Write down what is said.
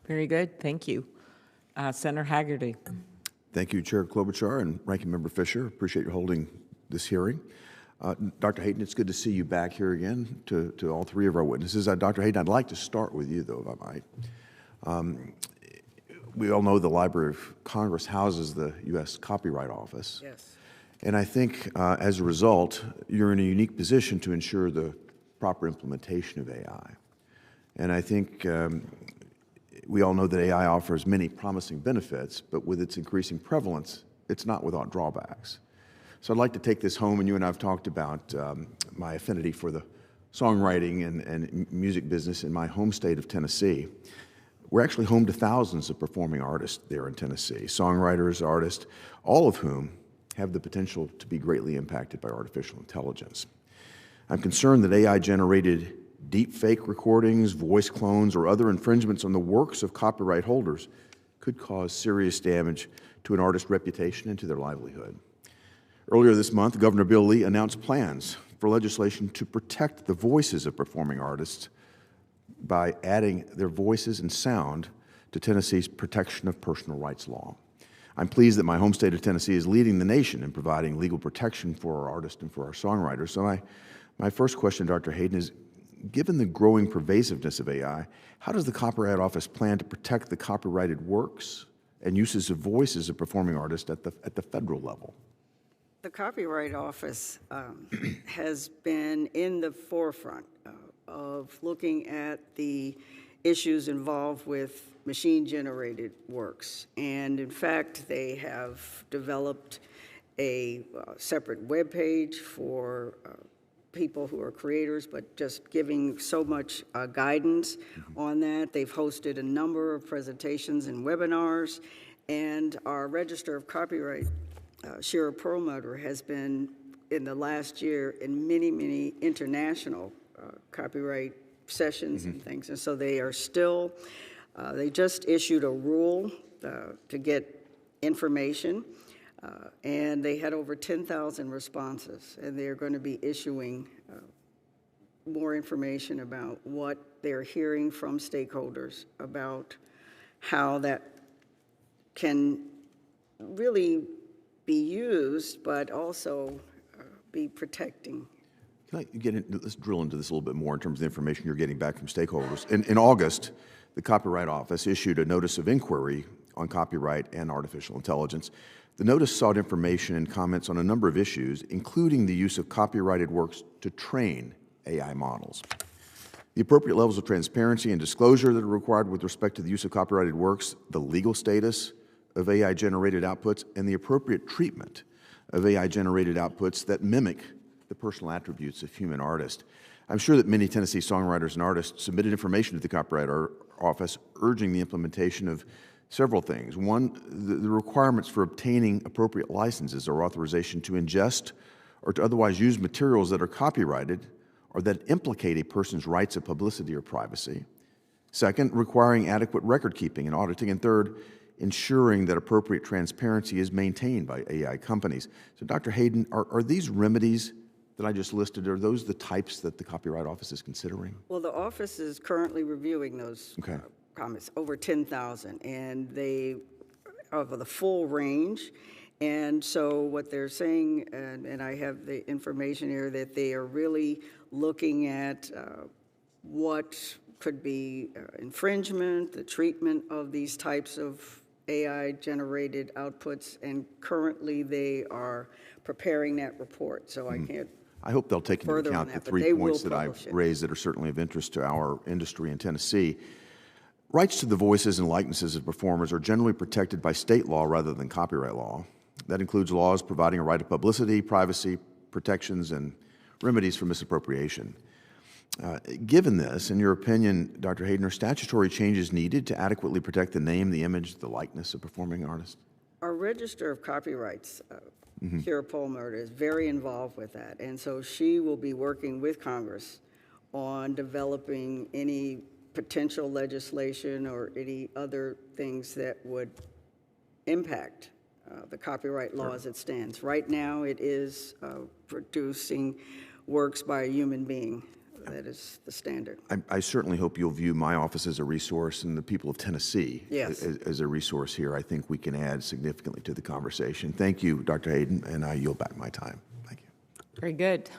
Very good. Thank you. Senator Hagerty. Thank you, Chair Klobuchar and Ranking Member Fisher. Appreciate you holding this hearing. Dr. Hayden, it's good to see you back here again to all three of our witnesses. Dr. Hayden, I'd like to start with you, though, if I might. We all know the Library of Congress houses the U.S. Copyright Office. Yes. And I think as a result, you're in a unique position to ensure the proper implementation of AI. And I think we all know that AI offers many promising benefits, but with its increasing prevalence, it's not without drawbacks. So I'd like to take this home, and you and I have talked about my affinity for the songwriting and music business in my home state of Tennessee. We're actually home to thousands of performing artists there in Tennessee, songwriters, artists, all of whom have the potential to be greatly impacted by artificial intelligence. I'm concerned that AI-generated deepfake recordings, voice clones, or other infringements on the works of copyright holders could cause serious damage to an artist's reputation and to their livelihood. Earlier this month, Governor Bill Lee announced plans for legislation to protect the voices of performing artists by adding their voices and sound to Tennessee's protection of personal rights law. I'm pleased that my home state of Tennessee is leading the nation in providing legal protection for our artists and for our songwriters. So my first question, Dr. Hayden, is, given the growing pervasiveness of AI, how does the Copyright Office plan to protect the copyrighted works and uses of voices of performing artists at the federal level? The Copyright Office has been in the forefront of looking at the issues involved with machine-generated works. And in fact, they have developed a separate web page for people who are creators, but just giving so much guidance on that. They've hosted a number of presentations and webinars, and our Register of Copyright, Shira Perlmutter, has been in the last year in many, many international copyright sessions and things. And so they are still, they just issued a rule to get information, and they had over 10,000 responses, and they're going to be issuing more information about what they're hearing from stakeholders about how that can really be used, but also be protecting. Can I get in, let's drill into this a little bit more in terms of the information you're getting back from stakeholders. In August, the Copyright Office issued a notice of inquiry on copyright and artificial intelligence. The notice sought information and comments on a number of issues, including the use of copyrighted works to train AI models, the appropriate levels of transparency and disclosure that are required with respect to the use of copyrighted works, the legal status of AI-generated outputs, and the appropriate treatment of AI-generated outputs that mimic the personal attributes of human artists. I'm sure that many Tennessee songwriters and artists submitted information to the Copyright Office urging the implementation of several things. One, the requirements for obtaining appropriate licenses or authorization to ingest or to otherwise use materials that are copyrighted or that implicate a person's rights of publicity or privacy. Second, requiring adequate record keeping and auditing. And third, ensuring that appropriate transparency is maintained by AI companies. So Dr. Hayden, are these remedies that I just listed, are those the types that the Copyright Office is considering? Well, the office is currently reviewing those comments, over 10,000, and they of the full range. And so what they're saying, and I have the information here, that they are really looking at what could be infringement, the treatment of these types of AI-generated outputs, and currently they are preparing that report. So I can't. I hope they'll take into account the 3 points that I've raised that are certainly of interest to our industry in Tennessee. Rights to the voices and likenesses of performers are generally protected by state law rather than copyright law. That includes laws providing a right of publicity, privacy, protections, and remedies for misappropriation. Given this, in your opinion, Dr. Hayden, are statutory changes needed to adequately protect the name, the image, the likeness of performing artists? Our Register of Copyrights, Shira Perlmutter, is very involved with that, and so she will be working with Congress on developing any potential legislation or any other things that would impact the copyright law as it stands. Right now, it is producing works by a human being. That is the standard. I certainly hope you'll view my office as a resource and the people of Tennessee Yes. as a resource here. I think we can add significantly to the conversation. Thank you, Dr. Hayden, and I yield back my time. Thank you. Very good.